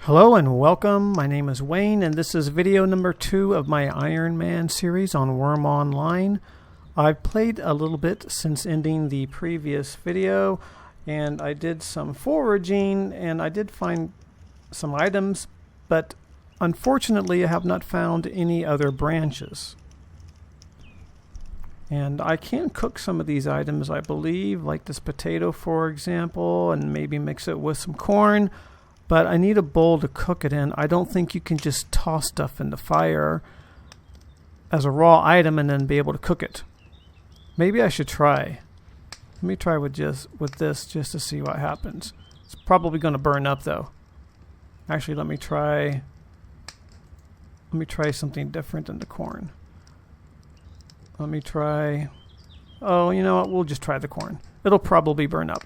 Hello and welcome. My name is Wayne and this is video number 2 of my IronMan series on Wurm Online. I've played a little bit since ending the previous video and I did some foraging and I did find some items, but unfortunately I have not found any other branches. And I can cook some of these items, I believe, like this potato for example, and maybe mix it with some corn. But I need a bowl to cook it in. I don't think you can just toss stuff in the fire as a raw item and then be able to cook it. Maybe I should try. Let me try with this just to see what happens. It's probably going to burn up though. Actually, let me try something different than the corn. Let me try. Oh, you know what? We'll just try the corn. It'll probably burn up.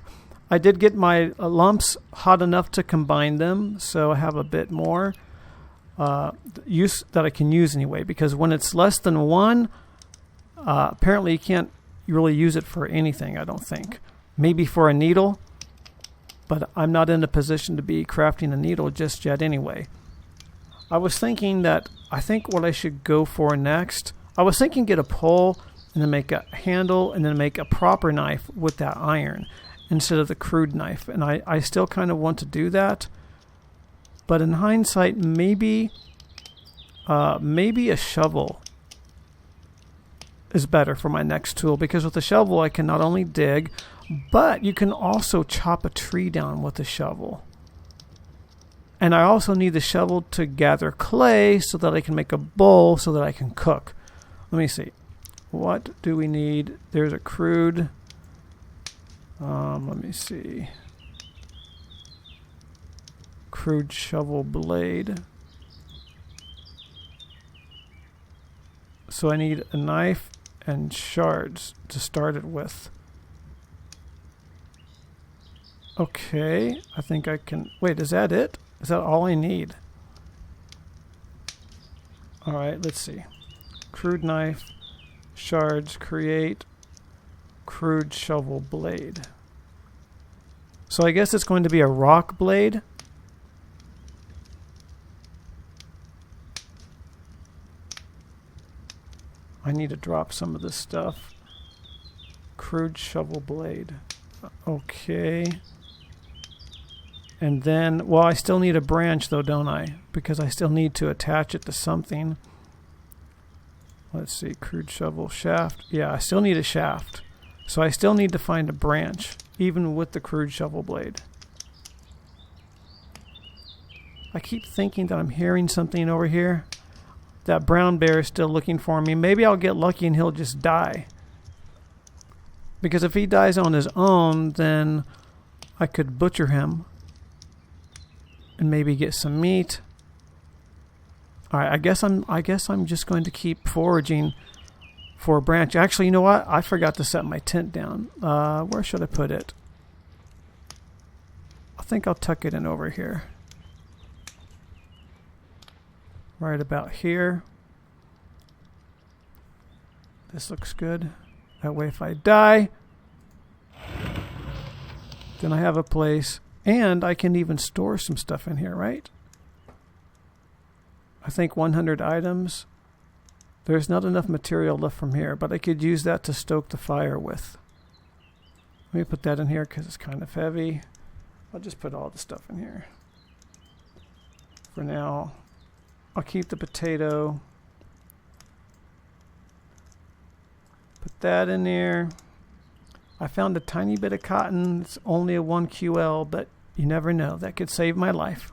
I did get my lumps hot enough to combine them, so I have a bit more use that I can use anyway. Because when it's less than 1, apparently you can't really use it for anything. I don't think. Maybe for a needle, but I'm not in a position to be crafting a needle just yet. Anyway, I was thinking that I think what I should go for next. I was thinking get a pole and then make a handle and then make a proper knife with that iron, instead of the crude knife. And I still kind of want to do that. But in hindsight, maybe a shovel is better for my next tool. Because with the shovel, I can not only dig, but you can also chop a tree down with the shovel. And I also need the shovel to gather clay so that I can make a bowl so that I can cook. Let me see. What do we need? There's a crude... let me see. Crude shovel blade. So I need a knife and shards to start it with. Okay, I think I can... Wait, is that it? Is that all I need? Alright, let's see. Crude knife, shards, create... crude shovel blade. So I guess it's going to be a rock blade. I need to drop some of this stuff. Crude shovel blade. Okay. And then, well, I still need a branch though, don't I? Because I still need to attach it to something. Let's see, crude shovel shaft. Yeah, I still need a shaft. So I still need to find a branch, even with the crude shovel blade. I keep thinking that I'm hearing something over here. That brown bear is still looking for me. Maybe I'll get lucky and he'll just die. Because if he dies on his own, then I could butcher him and maybe get some meat. All right, I guess I'm just going to keep foraging for a branch. Actually, you know what? I forgot to set my tent down. Where should I put it? I think I'll tuck it in over here. Right about here. This looks good. That way if I die, then I have a place. And I can even store some stuff in here, right? I think 100 items. There's not enough material left from here, but I could use that to stoke the fire with. Let me put that in here because it's kind of heavy. I'll just put all the stuff in here. For now, I'll keep the potato. Put that in there. I found a tiny bit of cotton. It's only a 1 QL, but you never know. That could save my life.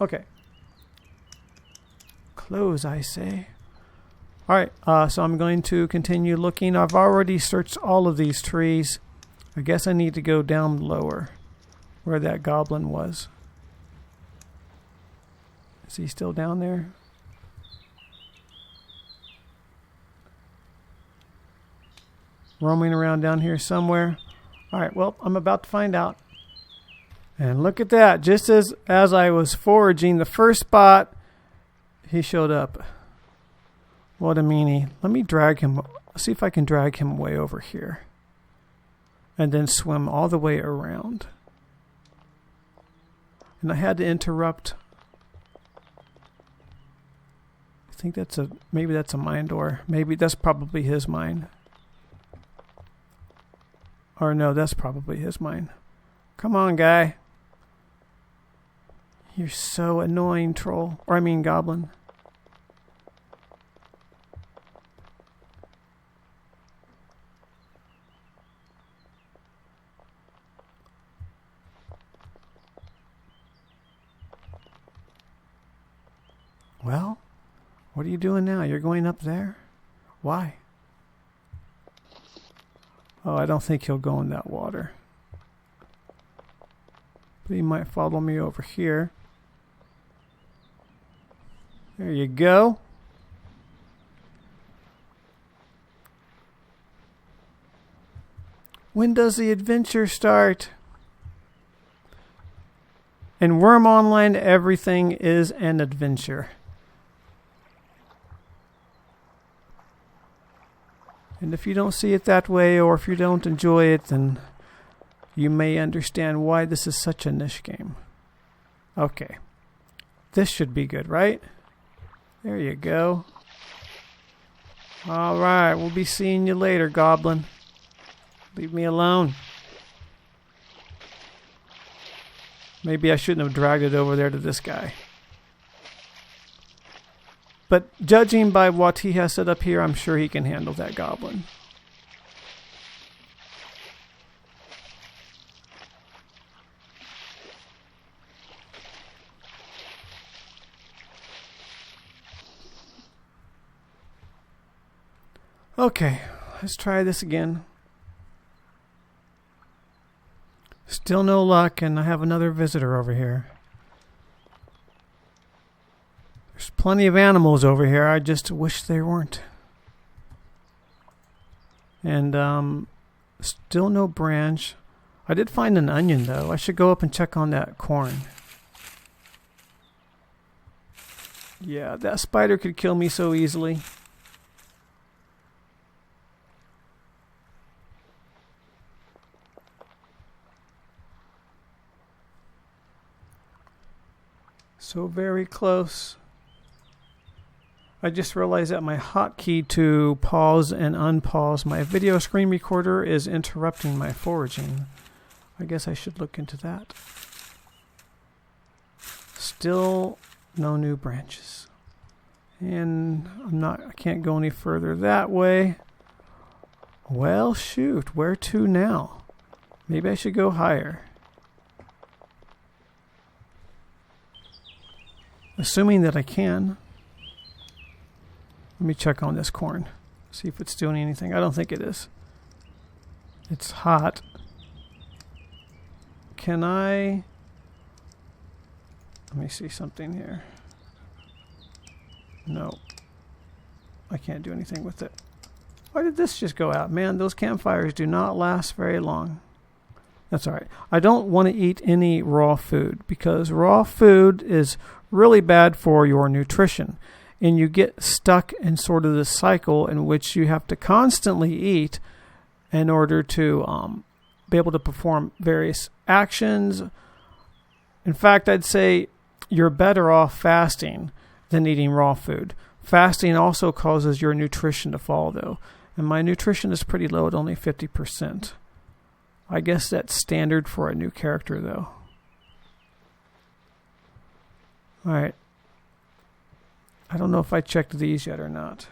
Okay. Close, I say. Alright, so I'm going to continue looking. I've already searched all of these trees. I guess I need to go down lower where that goblin was. Is he still down there? Roaming around down here somewhere. Alright, well, I'm about to find out. And look at that. Just as I was foraging the first spot, he showed up. What a meanie. Let me drag him. See if I can drag him way over here. And then swim all the way around. And I had to interrupt. I think maybe that's a mine door. Maybe that's probably his mine. Or no, that's probably his mine. Come on, guy. You're so annoying, troll. Or I mean, goblin. Well, what are you doing now? You're going up there? Why? Oh, I don't think he'll go in that water. But he might follow me over here. There you go. When does the adventure start? In Wurm Online, everything is an adventure. And if you don't see it that way, or if you don't enjoy it, then you may understand why this is such a niche game. Okay. This should be good, right? There you go. Alright, we'll be seeing you later, goblin. Leave me alone. Maybe I shouldn't have dragged it over there to this guy. But judging by what he has set up here, I'm sure he can handle that goblin. Okay, let's try this again. Still no luck, and I have another visitor over here. There's plenty of animals over here. I just wish there weren't. And still no branch. I did find an onion, though. I should go up and check on that corn. Yeah, that spider could kill me so easily. So very close. I just realized that my hotkey to pause and unpause my video screen recorder is interrupting my foraging. I guess I should look into that. Still no new branches. And I can't go any further that way. Well, shoot, where to now? Maybe I should go higher. Assuming that I can. Let me check on this corn. See if it's doing anything. I don't think it is. It's hot. Can I... Let me see something here. No. I can't do anything with it. Why did this just go out? Man, those campfires do not last very long. That's alright. I don't want to eat any raw food because raw food is really bad for your nutrition. And you get stuck in sort of this cycle in which you have to constantly eat in order to be able to perform various actions. In fact, I'd say you're better off fasting than eating raw food. Fasting also causes your nutrition to fall, though. And my nutrition is pretty low at only 50%. I guess that's standard for a new character, though. Alright. I don't know if I checked these yet or not.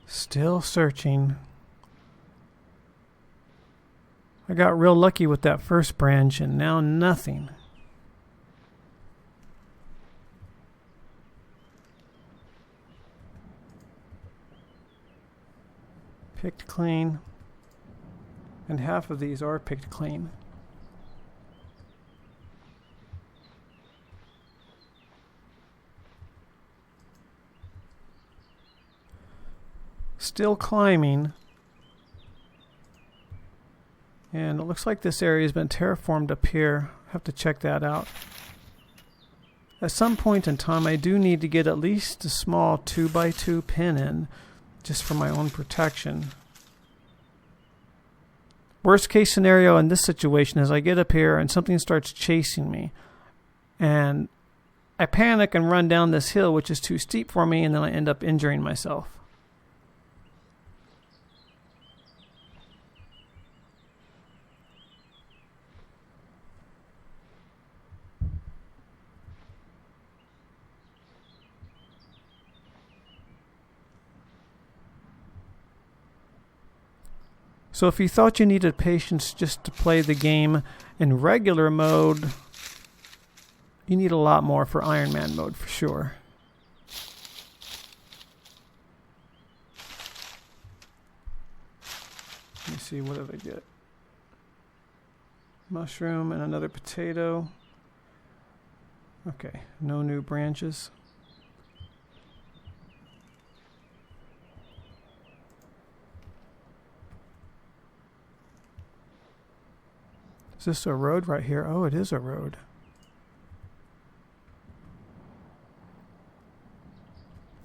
Still searching. I got real lucky with that first branch and now nothing. Picked clean. And half of these are picked clean. Still climbing. And it looks like this area has been terraformed up here. I have to check that out. At some point in time, I do need to get at least a small 2x2 pin in, just for my own protection. Worst case scenario in this situation is I get up here and something starts chasing me. And I panic and run down this hill, which is too steep for me, and then I end up injuring myself. So if you thought you needed patience just to play the game in regular mode, you need a lot more for IronMan mode for sure. Let me see, what did I get? Mushroom and another potato. Okay, no new branches. Is this a road right here? Oh, it is a road.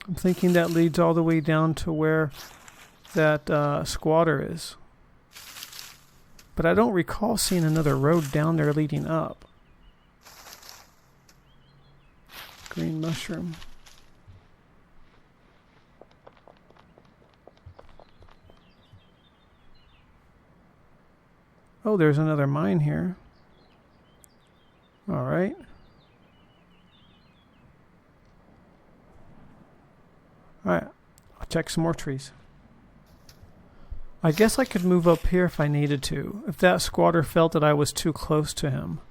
I'm thinking that leads all the way down to where that squatter is. But I don't recall seeing another road down there leading up. Green mushroom. Oh, there's another mine here. All right. All right. I'll check some more trees. I guess I could move up here if I needed to, if that squatter felt that I was too close to him.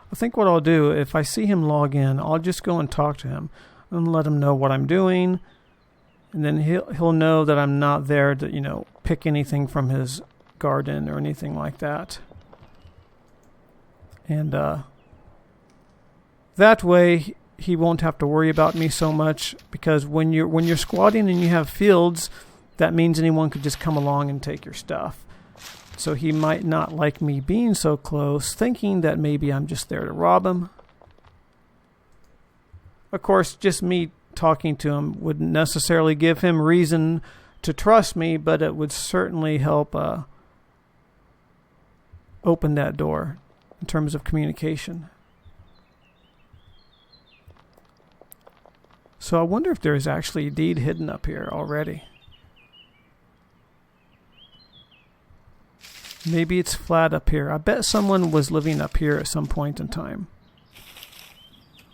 I think what I'll do, if I see him log in, I'll just go and talk to him and let him know what I'm doing. And then he'll know that I'm not there to, pick anything from his garden or anything like that. And that way he won't have to worry about me so much, because when you're squatting and you have fields, that means anyone could just come along and take your stuff. So he might not like me being so close, thinking that maybe I'm just there to rob him. Of course, just me talking to him wouldn't necessarily give him reason to trust me, but it would certainly help open that door in terms of communication. So I wonder if there's actually a deed hidden up here already. Maybe it's flat up here. I bet someone was living up here at some point in time.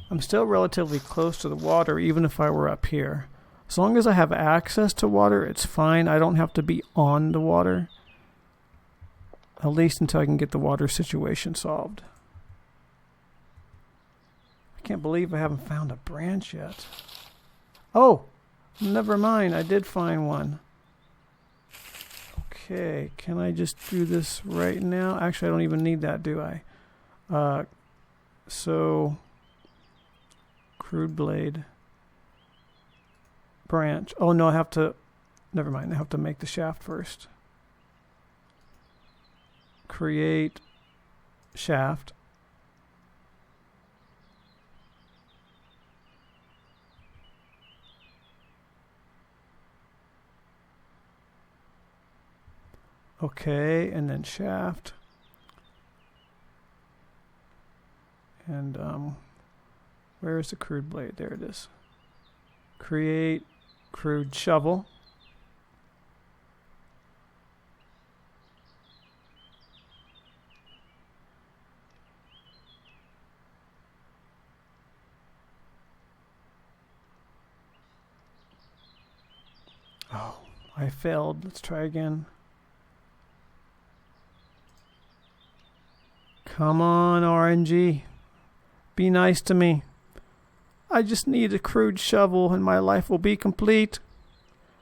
I'm still relatively close to the water, even if I were up here. As long as I have access to water, it's fine. I don't have to be on the water. At least until I can get the water situation solved. I can't believe I haven't found a branch yet. Oh, never mind. I did find one. Okay, can I just do this right now? Actually, I don't even need that, do I? So, crude blade. Branch. Oh, no, I have to... Never mind, I have to make the shaft first. Create shaft. Okay, and then shaft. And where is the crude blade? There it is. Create crude shovel. Oh, I failed. Let's try again. Come on, RNG. Be nice to me. I just need a crude shovel and my life will be complete.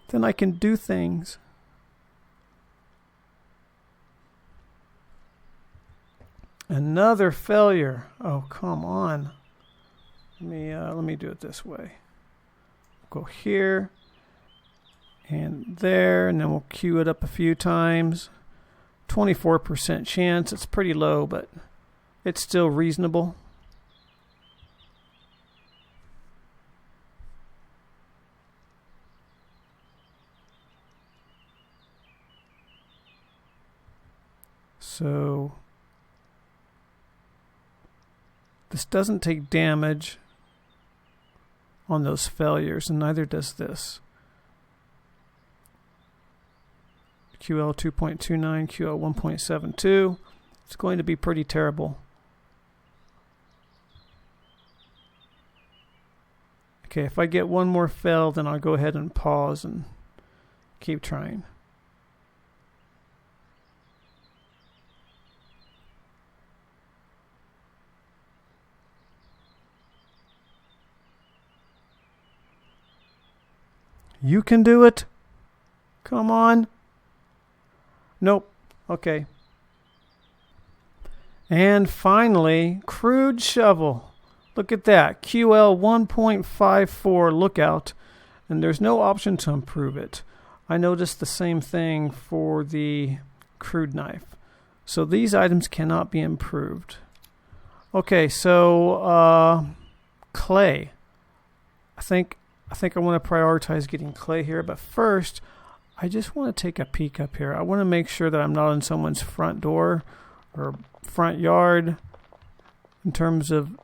Then I can do things. Another failure. Oh, come on. Let me do it this way. Go here and there, and then we'll queue it up a few times. 24% chance. It's pretty low, but it's still reasonable. So this doesn't take damage on those failures, and neither does this. QL 2.29, QL 1.72. It's going to be pretty terrible. Okay, if I get one more fail, then I'll go ahead and pause and keep trying. You can do it. Come on. Nope. Okay. And finally, crude shovel. Look at that. QL 1.54 lookout. And there's no option to improve it. I noticed the same thing for the crude knife. So these items cannot be improved. Okay, so clay. I think I want to prioritize getting clay here, but first I just want to take a peek up here. I want to make sure that I'm not on someone's front door or front yard in terms of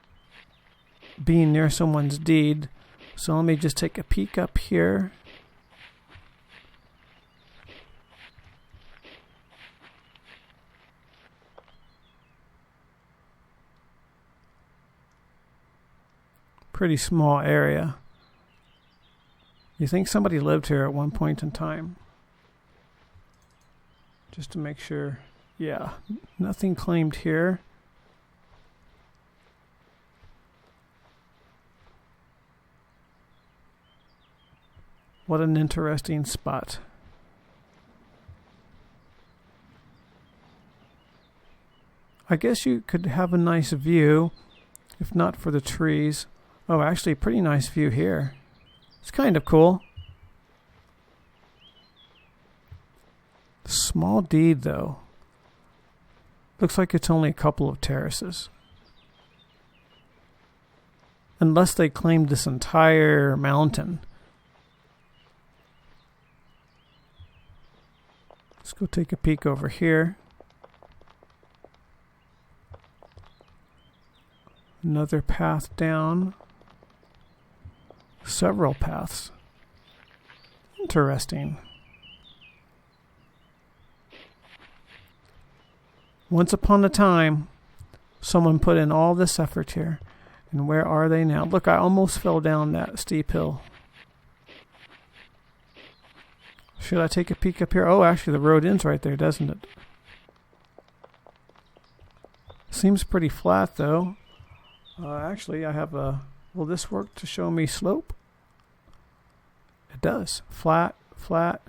being near someone's deed. So let me just take a peek up here. Pretty small area. You think somebody lived here at one point in time? Just to make sure. Yeah, nothing claimed here. What an interesting spot. I guess you could have a nice view, if not for the trees. Oh, actually, pretty nice view here. It's kind of cool. Small deed, though. Looks like it's only a couple of terraces. Unless they claimed this entire mountain. Let's go take a peek over here. Another path down. Several paths. Interesting. Once upon a time, someone put in all this effort here. And where are they now? Look, I almost fell down that steep hill. Should I take a peek up here? Oh, actually, the road ends right there, doesn't it? Seems pretty flat, though. Actually, I have a... Will this work to show me slope? It does. Flat, flat.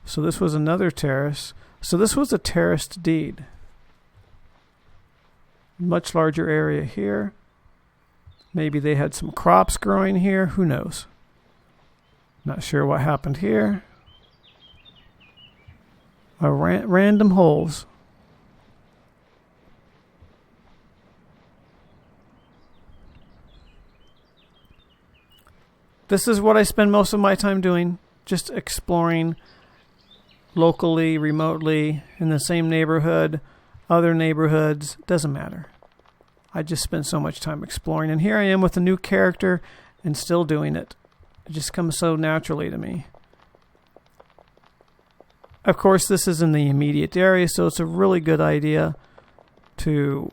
So this was another terrace. So this was a terraced deed. Much larger area here. Maybe they had some crops growing here. Who knows? Not sure what happened here. Random holes. This is what I spend most of my time doing, just exploring locally, remotely, in the same neighborhood, other neighborhoods, doesn't matter. I just spend so much time exploring, and here I am with a new character and still doing it. It just comes so naturally to me. Of course, this is in the immediate area, so it's a really good idea to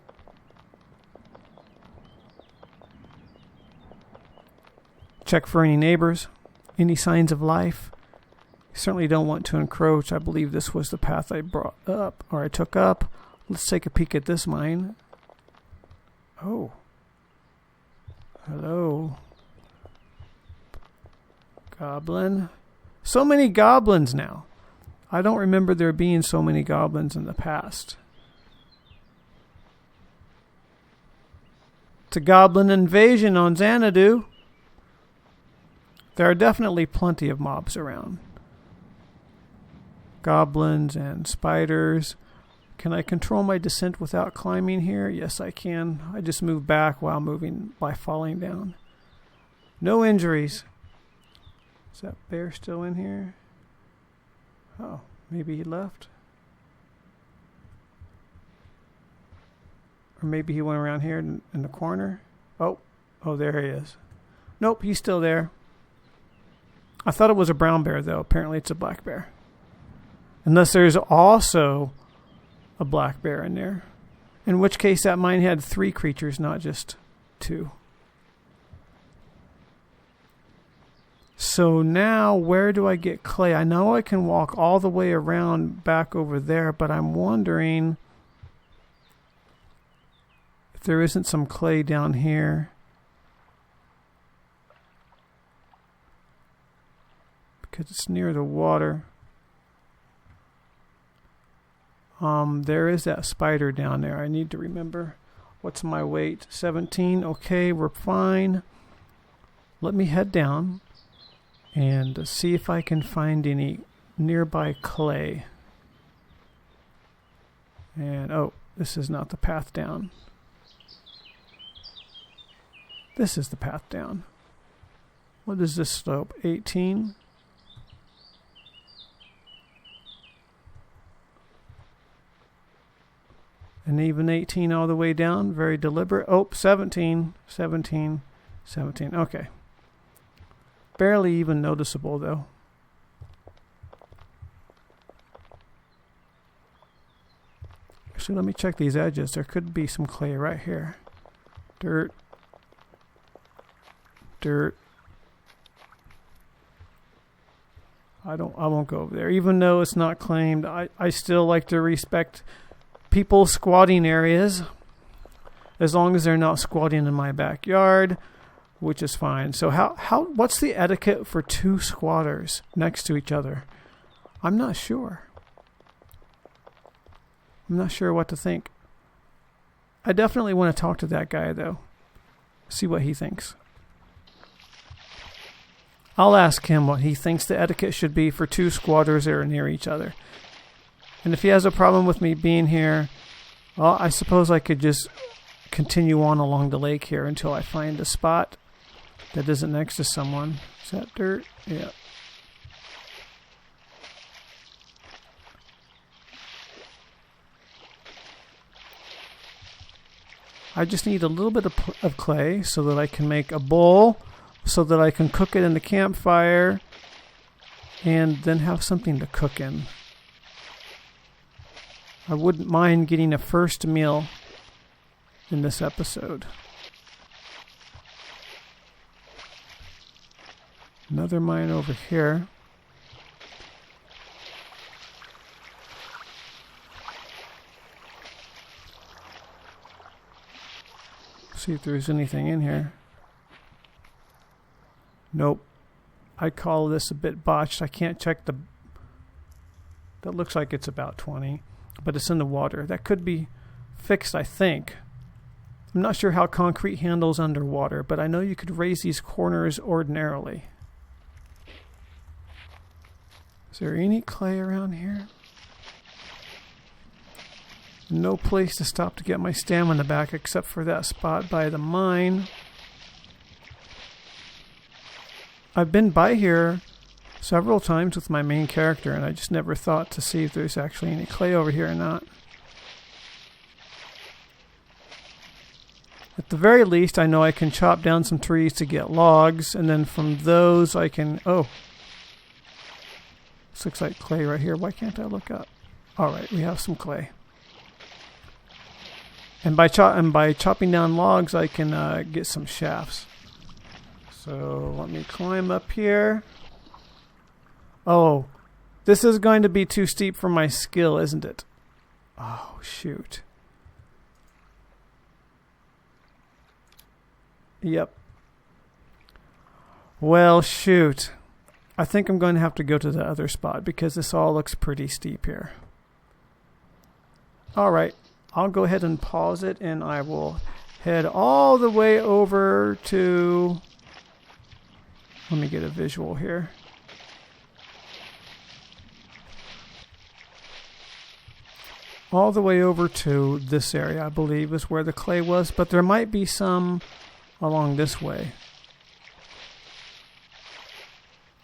check for any neighbors, any signs of life. You certainly don't want to encroach. I believe this was the path I brought up, or I took up. Let's take a peek at this mine. Oh. Hello. Goblin. So many goblins now. I don't remember there being so many goblins in the past. It's a goblin invasion on Xanadu. There are definitely plenty of mobs around. Goblins and spiders. Can I control my descent without climbing here? Yes, I can. I just move back while moving by falling down. No injuries. Is that bear still in here? Oh, maybe he left. Or maybe he went around here in the corner. Oh, there he is. Nope, he's still there. I thought it was a brown bear, though. Apparently it's a black bear. Unless there's also a black bear in there. In which case that mine had 3 creatures, not just 2. So now, where do I get clay? I know I can walk all the way around back over there, but I'm wondering if there isn't some clay down here. Because it's near the water. There is that spider down there. I need to remember what's my weight. 17. Okay, we're fine. Let me head down and see if I can find any nearby clay. And this is not the path down. This is the path down. What is this slope? 18. And even 18 all the way down. Very deliberate. 17. 17. 17. Okay. Barely even noticeable, though. Actually, let me check these edges. There could be some clay right here. Dirt. Dirt. I won't go over there. Even though it's not claimed, I still like to respect people's squatting areas, as long as they're not squatting in my backyard, which is fine. So what's the etiquette for 2 squatters next to each other? I'm not sure. I'm not sure what to think. I definitely want to talk to that guy, though. See what he thinks. I'll ask him what he thinks the etiquette should be for 2 squatters that are near each other. And if he has a problem with me being here, well, I suppose I could just continue on along the lake here until I find a spot that isn't next to someone. Is that dirt? Yeah. I just need a little bit of clay so that I can make a bowl, so that I can cook it in the campfire, and then have something to cook in. I wouldn't mind getting a first meal in this episode. Another mine over here. See if there's anything in here. Nope. I call this a bit botched. I can't check the... That looks like it's about 20. But it's in the water. That could be fixed, I think. I'm not sure how concrete handles underwater, but I know you could raise these corners ordinarily. Is there any clay around here? No place to stop to get my stamina back except for that spot by the mine. I've been by here several times with my main character, and I just never thought to see if there's actually any clay over here or not. At the very least, I know I can chop down some trees to get logs, and then from those I can... Oh! This looks like clay right here. Why can't I look up? Alright, we have some clay. And by chopping down logs, I can get some shafts. So let me climb up here. Oh, this is going to be too steep for my skill, isn't it? Oh, shoot. Yep. Well, shoot. I think I'm going to have to go to the other spot because this all looks pretty steep here. Alright, I'll go ahead and pause it, and I will head all the way over to... Let me get a visual here. All the way over to this area, I believe, is where the clay was, but there might be some along this way.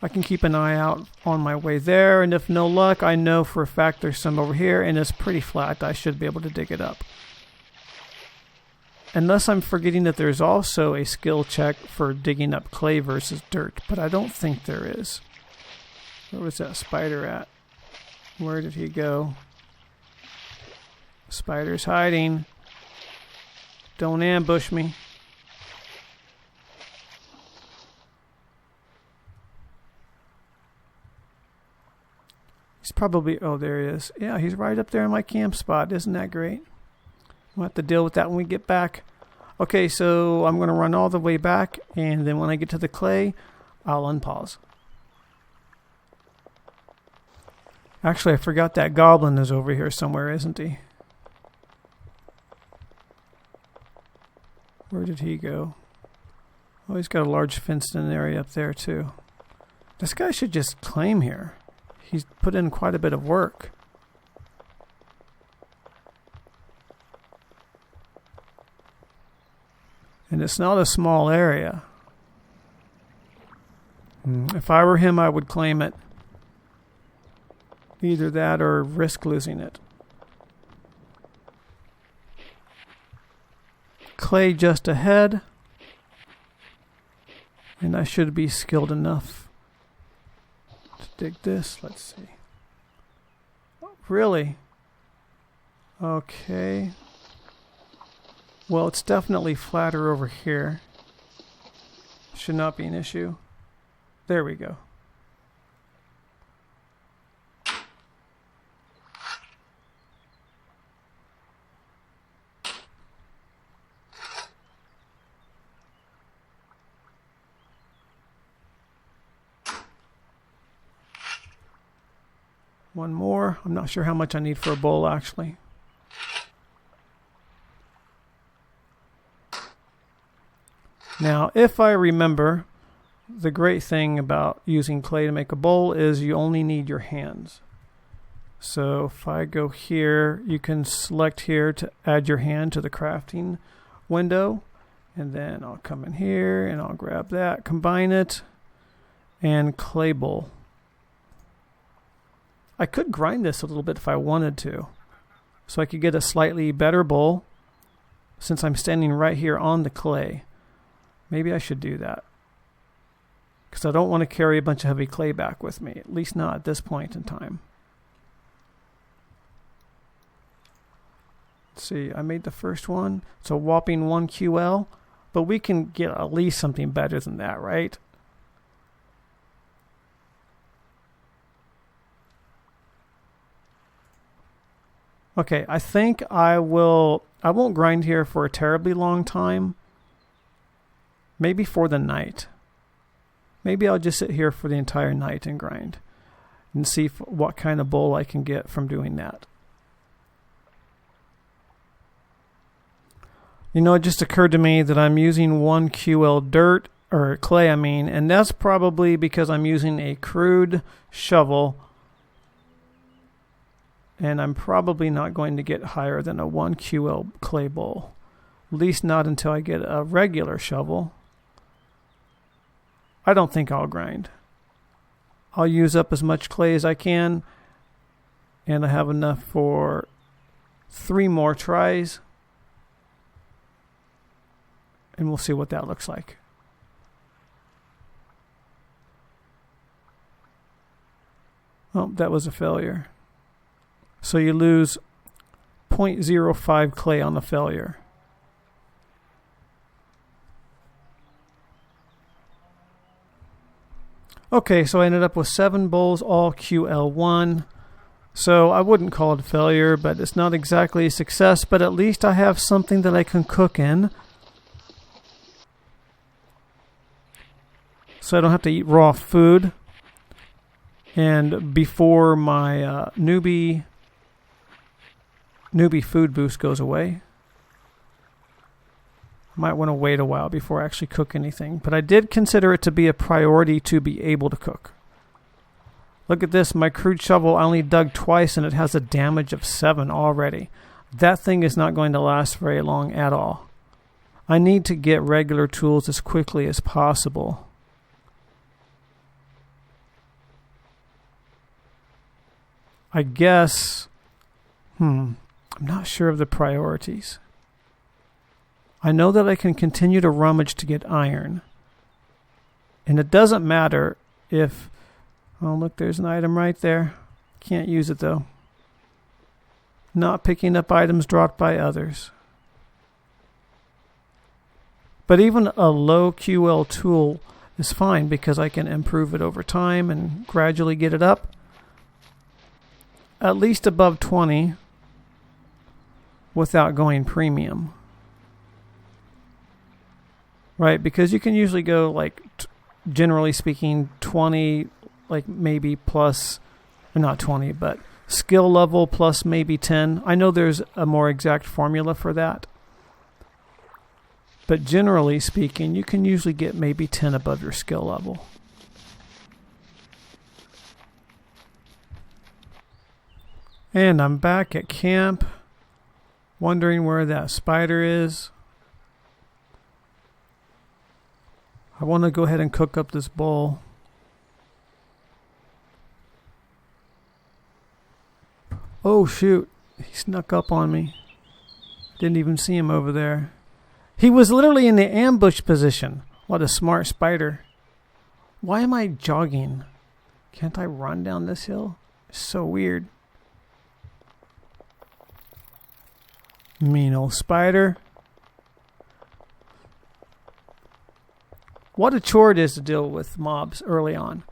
I can keep an eye out on my way there, and if no luck, I know for a fact there's some over here, and it's pretty flat. I should be able to dig it up. Unless I'm forgetting that there's also a skill check for digging up clay versus dirt, but I don't think there is. Where was that spider at? Where did he go? Spider's hiding. Don't ambush me. He's probably, oh, there he is. Yeah, he's right up there in my camp spot. Isn't that great? We'll have to deal with that when we get back. Okay, so I'm going to run all the way back, and then when I get to the clay, I'll unpause. Actually, I forgot that goblin is over here somewhere, isn't he? Where did he go? Oh, he's got a large fenced-in area up there, too. This guy should just claim here. He's put in quite a bit of work. And it's not a small area. If I were him, I would claim it. Either that or risk losing it. Clay just ahead. And I should be skilled enough to dig this. Let's see. Really? Okay. Well, it's definitely flatter over here. Should not be an issue. There we go. One more. I'm not sure how much I need for a bowl, actually. Now, if I remember, the great thing about using clay to make a bowl is you only need your hands. So if I go here, you can select here to add your hand to the crafting window. And then I'll come in here and I'll grab that, combine it, and clay bowl. I could grind this a little bit if I wanted to, so I could get a slightly better bowl since I'm standing right here on the clay. Maybe I should do that, because I don't want to carry a bunch of heavy clay back with me, at least not at this point in time. Let's see, I made the first one. It's a whopping 1 QL, but we can get at least something better than that, right? Okay, I think I won't grind here for a terribly long time. Maybe for the night. Maybe I'll just sit here for the entire night and grind and see what kind of bowl I can get from doing that. You know, it just occurred to me that I'm using 1 QL dirt, or clay I mean, and that's probably because I'm using a crude shovel. And I'm probably not going to get higher than a 1 QL clay bowl. At least not until I get a regular shovel. I don't think I'll grind. I'll use up as much clay as I can. And I have enough for 3 more tries. And we'll see what that looks like. Oh, that was a failure. So you lose 0.05 clay on the failure. Okay, so I ended up with 7 bowls, all QL1. So I wouldn't call it a failure, but it's not exactly a success, but at least I have something that I can cook in. So I don't have to eat raw food. And before my newbie food boost goes away, might want to wait a while before I actually cook anything. But I did consider it to be a priority to be able to cook. Look at this, my crude shovel, I only dug twice and it has a damage of 7 already. That thing is not going to last very long at all. I need to get regular tools as quickly as possible. I guess, I'm not sure of the priorities. I know that I can continue to rummage to get iron. And it doesn't matter if... Oh, look, there's an item right there. Can't use it, though. Not picking up items dropped by others. But even a low QL tool is fine because I can improve it over time and gradually get it up. At least above 20 without going premium. Right, because you can usually go like, generally speaking, 20, like maybe plus, not 20, but skill level plus maybe 10. I know there's a more exact formula for that. But generally speaking, you can usually get maybe 10 above your skill level. And I'm back at camp, wondering where that spider is. I want to go ahead and cook up this bowl. Oh shoot, he snuck up on me. Didn't even see him over there. He was literally in the ambush position. What a smart spider. Why am I jogging? Can't I run down this hill? It's so weird. Mean old spider. What a chore it is to deal with mobs early on.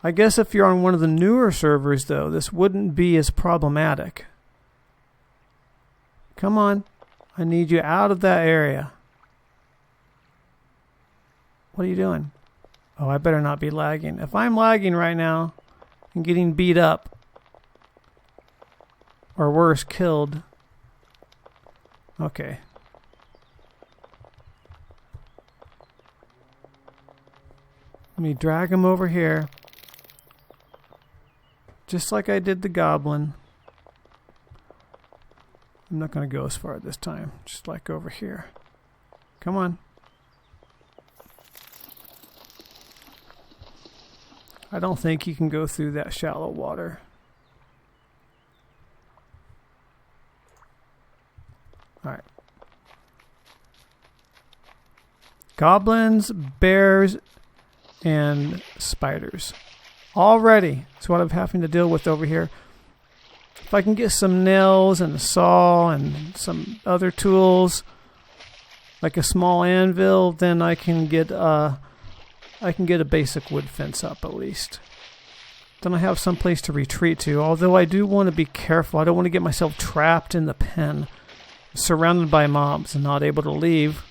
I guess if you're on one of the newer servers, though, this wouldn't be as problematic. Come on. I need you out of that area. What are you doing? Oh, I better not be lagging. If I'm lagging right now and getting beat up, or worse, killed. Okay. Let me drag him over here. Just like I did the goblin. I'm not going to go as far this time. Just like over here. Come on. I don't think you can go through that shallow water. Alright. Goblins, bears, and spiders. Already. That's what I'm having to deal with over here. If I can get some nails and a saw and some other tools, like a small anvil, then I can get a basic wood fence up at least. Then I have some place to retreat to. Although I do want to be careful. I don't want to get myself trapped in the pen, surrounded by mobs and not able to leave.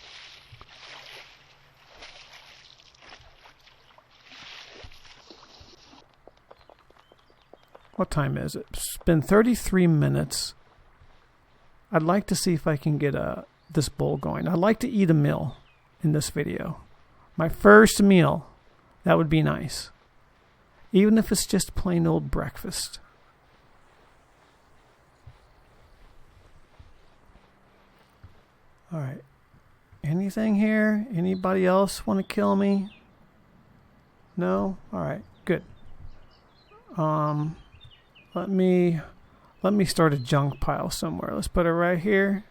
What time is it? It's been 33 minutes. I'd like to see if I can get this bowl going. I'd like to eat a meal in this video. My first meal. That would be nice. Even if it's just plain old breakfast. Alright. Anything here? Anybody else want to kill me? No? Alright, good. Let me start a junk pile somewhere. Let's put it right here.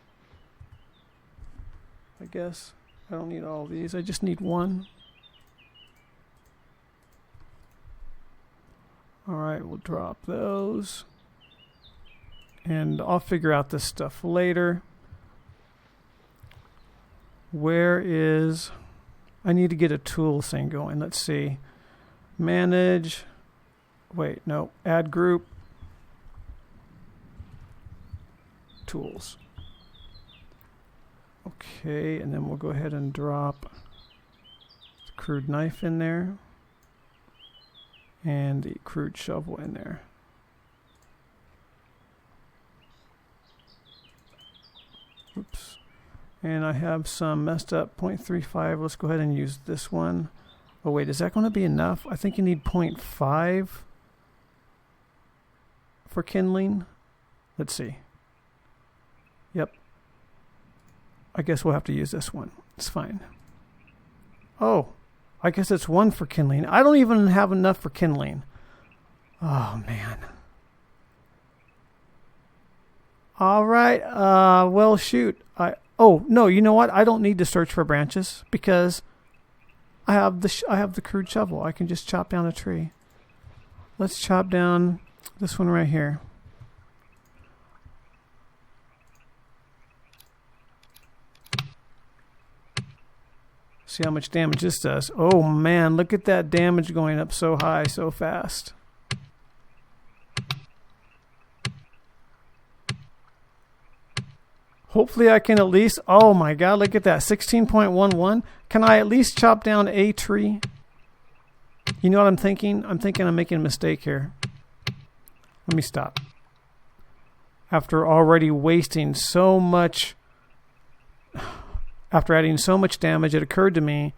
I guess. I don't need all these. I just need one. Alright, we'll drop those. And I'll figure out this stuff later. Where is... I need to get a tool thing going. Let's see. Manage. Wait, no. Add group. Tools. Okay, and then we'll go ahead and drop the crude knife in there. And the crude shovel in there. Oops. And I have some messed up 0.35. Let's go ahead and use this one. Oh wait, is that going to be enough? I think you need 0.5 for kindling. Let's see. Yep. I guess we'll have to use this one. It's fine. Oh, I guess it's 1 for kindling. I don't even have enough for kindling. Oh, man. All right. Well, shoot. Oh, no, you know what? I don't need to search for branches because I have the crude shovel. I can just chop down a tree. Let's chop down this one right here. See how much damage this does. Oh man, look at that damage going up so high so fast. Hopefully I can at least, oh my god, look at that, 16.11. Can I at least chop down a tree? You know what I'm thinking? I'm thinking I'm making a mistake here. Let me stop. After already wasting so much, after adding so much damage, it occurred to me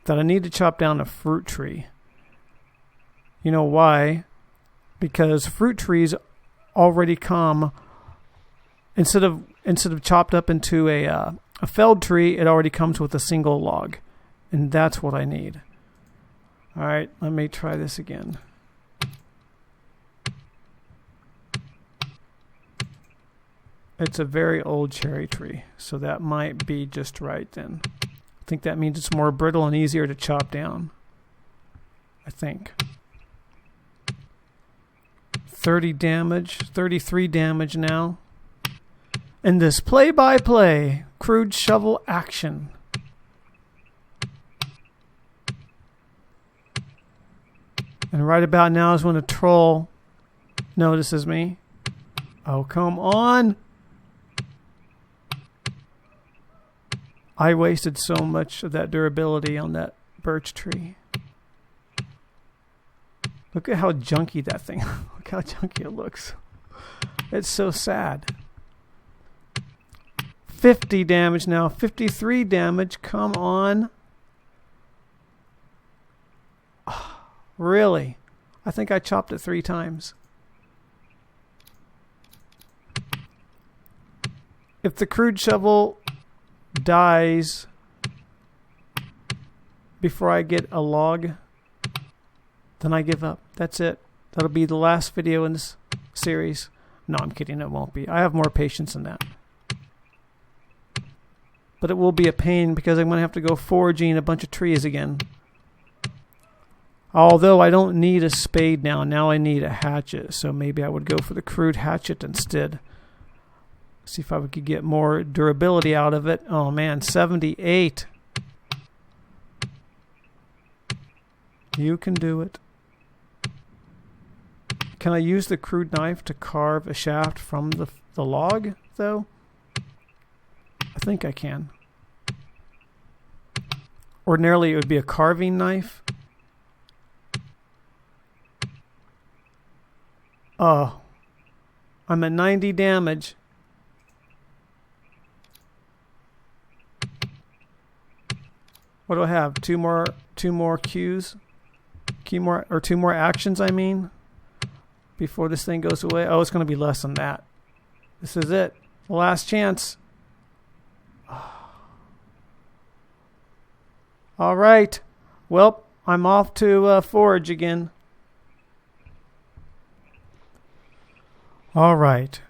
that I need to chop down a fruit tree. You know why? Because fruit trees already come, instead of chopped up into a felled tree, it already comes with a single log. And that's what I need. All right, let me try this again. It's a very old cherry tree, so that might be just right then. I think that means it's more brittle and easier to chop down. I think. 30 damage, 33 damage now. In this play-by-play crude shovel action. And right about now is when a troll notices me. Oh, come on! I wasted so much of that durability on that birch tree. Look at how junky that thing. Look how junky it looks. It's so sad. 50 damage now. 53 damage. Come on. Oh, really? I think I chopped it 3 times. If the crude shovel dies before I get a log, then I give up. That's it. That'll be the last video in this series. No, I'm kidding. It won't be. I have more patience than that. But it will be a pain because I'm going to have to go foraging a bunch of trees again. Although I don't need a spade now. Now I need a hatchet. So maybe I would go for the crude hatchet instead. See if I could get more durability out of it. Oh man, 78. You can do it. Can I use the crude knife to carve a shaft from the log, though? I think I can. Ordinarily, it would be a carving knife. Oh. I'm at 90 damage. What do I have? Two more cues? Two more actions, I mean, before this thing goes away. Oh, it's going to be less than that. This is it. The last chance. All right. Well, I'm off to forage again. All right.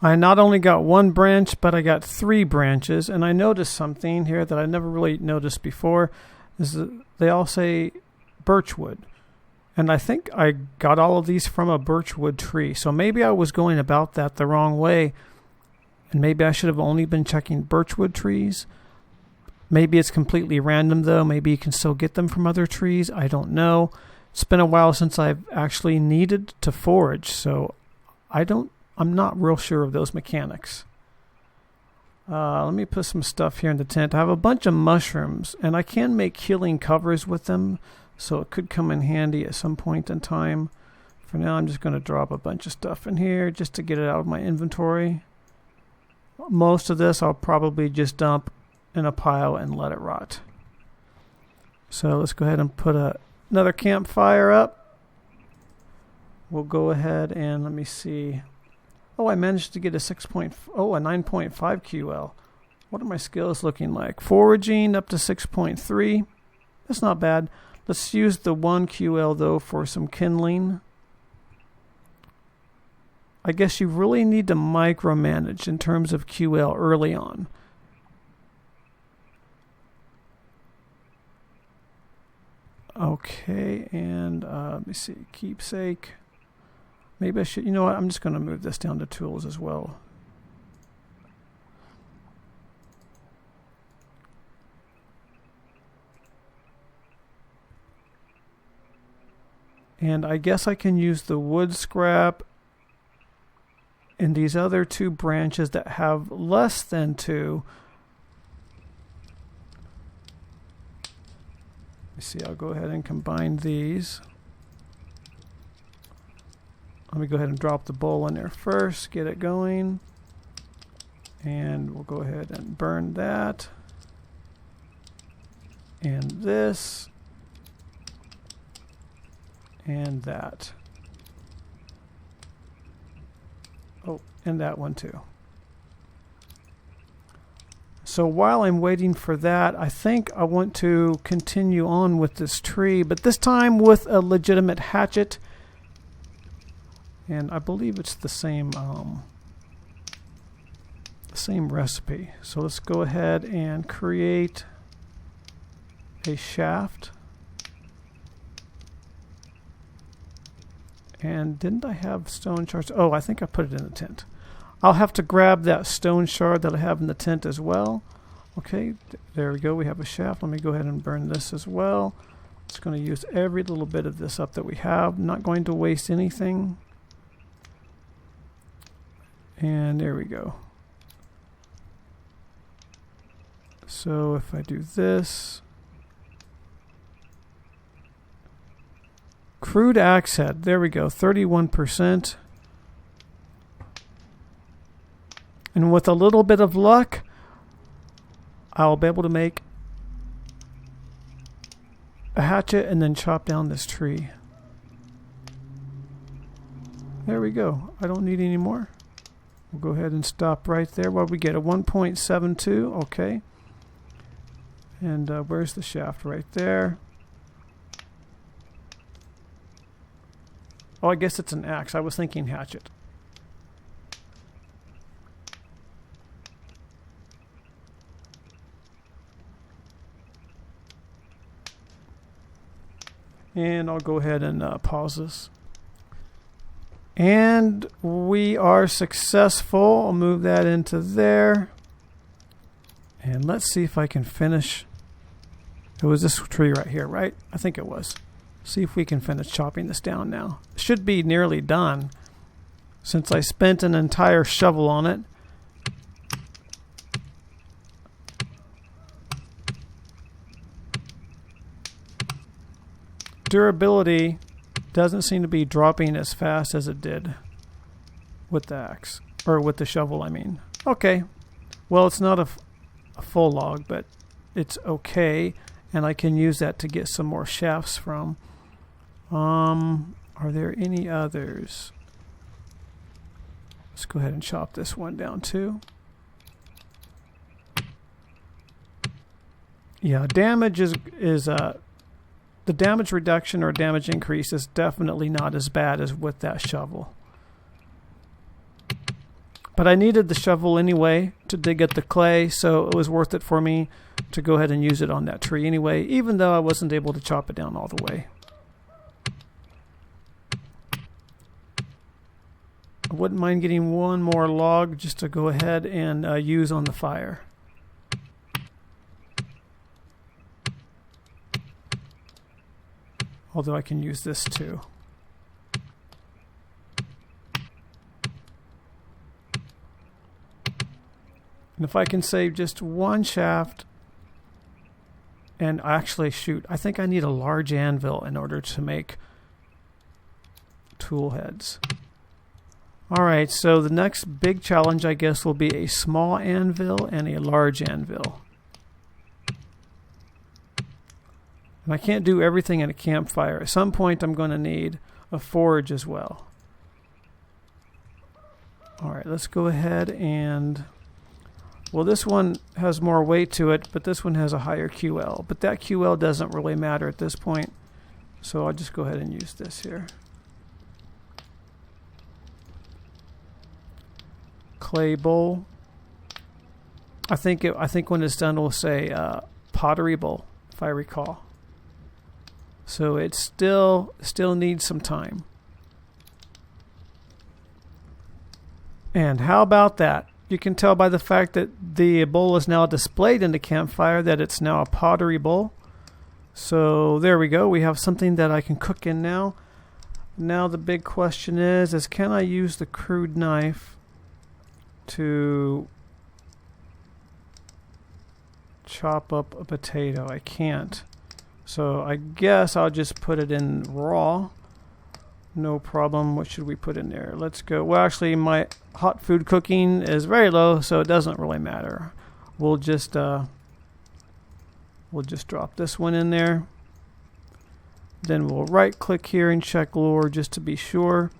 I not only got 1 branch, but I got 3 branches. And I noticed something here that I never really noticed before. Is that they all say birchwood. And I think I got all of these from a birchwood tree. So maybe I was going about that the wrong way. And maybe I should have only been checking birchwood trees. Maybe it's completely random, though. Maybe you can still get them from other trees. I don't know. It's been a while since I've actually needed to forage. So I'm not real sure of those mechanics. Let me put some stuff here in the tent. I have a bunch of mushrooms, and I can make healing covers with them, so it could come in handy at some point in time. For now, I'm just going to drop a bunch of stuff in here just to get it out of my inventory. Most of this I'll probably just dump in a pile and let it rot. So let's go ahead and put another campfire up. We'll go ahead and let me see. Oh, I managed to get a 9.5 QL. What are my skills looking like? Foraging up to 6.3. That's not bad. Let's use the 1 QL though for some kindling. I guess you really need to micromanage in terms of QL early on. Okay, and let me see, keepsake. Maybe I should, you know what, I'm just going to move this down to tools as well. And I guess I can use the wood scrap in these other two branches that have less than 2. Let me see, I'll go ahead and combine these. Let me go ahead and drop the bowl in there first, get it going. And we'll go ahead and burn that. And this. And that. Oh, and that one too. So while I'm waiting for that, I think I want to continue on with this tree, but this time with a legitimate hatchet. And I believe it's the same recipe. So let's go ahead and create a shaft. And didn't I have stone shards? Oh, I think I put it in the tent. I'll have to grab that stone shard that I have in the tent as well. Okay, there we go. We have a shaft. Let me go ahead and burn this as well. It's going to use every little bit of this up that we have. Not going to waste anything. And there we go. So if I do this, crude axe head, there we go, 31%. And with a little bit of luck, I'll be able to make a hatchet and then chop down this tree. There we go. I don't need any more. We'll go ahead and stop right there. Well, we get a 1.72. Okay. And where's the shaft? Right there. Oh, I guess it's an axe. I was thinking hatchet. And I'll go ahead and pause this. And we are successful. I'll move that into there. And let's see if I can finish. It was this tree right here, right? I think it was. See if we can finish chopping this down now. It should be nearly done since I spent an entire shovel on it. Durability doesn't seem to be dropping as fast as it did with the axe, or with the shovel, I mean. Okay, well, it's not a full log, but it's okay, and I can use that to get some more shafts from. Are there any others? Let's go ahead and chop this one down too. Yeah, damage is the damage reduction or damage increase is definitely not as bad as with that shovel. But I needed the shovel anyway to dig at the clay, so it was worth it for me to go ahead and use it on that tree anyway, even though I wasn't able to chop it down all the way. I wouldn't mind getting one more log just to go ahead and use on the fire. Although I can use this too. And if I can save just one shaft, and actually shoot, I think I need a large anvil in order to make tool heads. Alright, so the next big challenge, I guess, will be a small anvil and a large anvil. And I can't do everything in a campfire. At some point I'm going to need a forge as well. Alright, let's go ahead and... Well, this one has more weight to it, but this one has a higher QL. But that QL doesn't really matter at this point. So I'll just go ahead and use this here. clay bowl. I think when it's done, we'll say pottery bowl, if I recall. So it still needs some time. And how about that? You can tell by the fact that the bowl is now displayed in the campfire that it's now a pottery bowl. So there we go. We have something that I can cook in now. Now the big question is can I use the crude knife to chop up a potato? I can't. So I guess I'll just put it in raw. No problem. What should we put in there? Let's go. Well, actually, my hot food cooking is very low, so it doesn't really matter. We'll just drop this one in there. Then we'll right-click here and check lure just to be sure.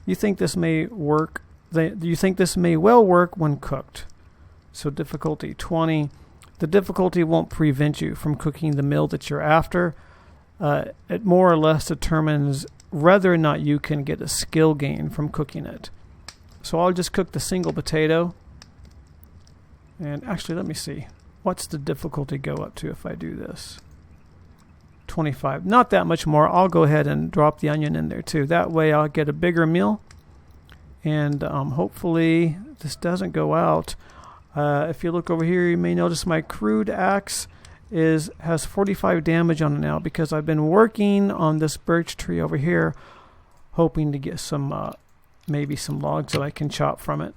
You think this may work? You think this may well work when cooked? So difficulty 20. The difficulty won't prevent you from cooking the meal that you're after. It more or less determines whether or not you can get a skill gain from cooking it. So I'll just cook the single potato. And actually, let me see. What's the difficulty go up to if I do this? 25. Not that much more. I'll go ahead and drop the onion in there too. That way I'll get a bigger meal. And hopefully this doesn't go out. If you look over here, you may notice my crude axe has 45 damage on it now because I've been working on this birch tree over here, hoping to get some maybe some logs that I can chop from it.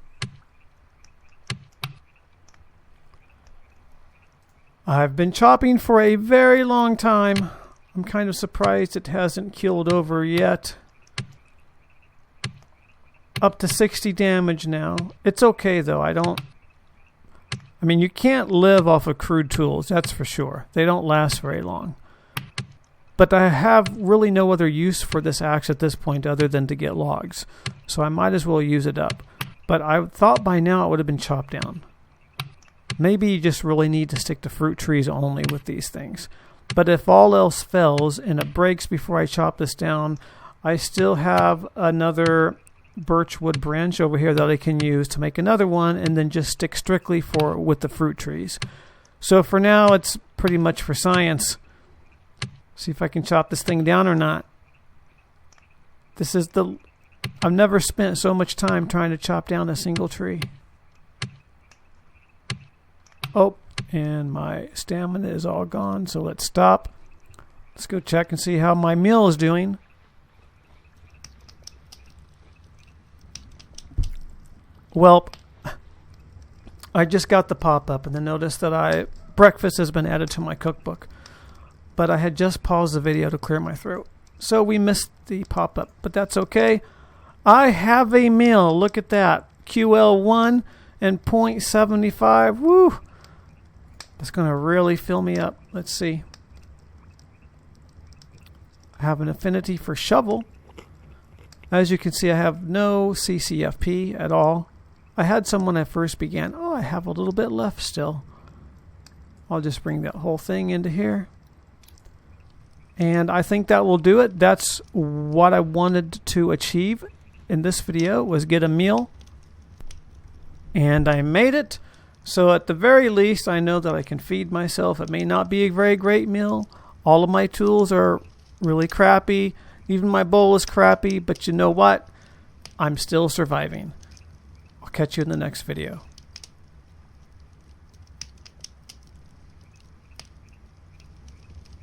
I've been chopping for a very long time. I'm kind of surprised it hasn't keeled over yet. Up to 60 damage now. It's okay though. I mean, you can't live off of crude tools, that's for sure. They don't last very long. But I have really no other use for this axe at this point other than to get logs. So I might as well use it up. But I thought by now it would have been chopped down. Maybe you just really need to stick to fruit trees only with these things. But if all else fails and it breaks before I chop this down, I still have another birchwood branch over here that I can use to make another one and then just stick strictly with the fruit trees. So for now it's pretty much for science. See if I can chop this thing down or not. I've never spent so much time trying to chop down a single tree. Oh, and my stamina is all gone, so let's stop. Let's go check and see how my meal is doing. Well, I just got the pop-up and then noticed that breakfast has been added to my cookbook. But I had just paused the video to clear my throat. So we missed the pop-up, but that's okay. I have a meal. Look at that. QL1 and 0.75. Woo! That's going to really fill me up. Let's see. I have an affinity for shovel. As you can see, I have no CCFP at all. I had some when I first began. Oh, I have a little bit left still. I'll just bring that whole thing into here. And I think that will do it. That's what I wanted to achieve in this video, was get a meal. And I made it. So at the very least, I know that I can feed myself. It may not be a very great meal. All of my tools are really crappy. Even my bowl is crappy. But you know what? I'm still surviving. I'll catch you in the next video.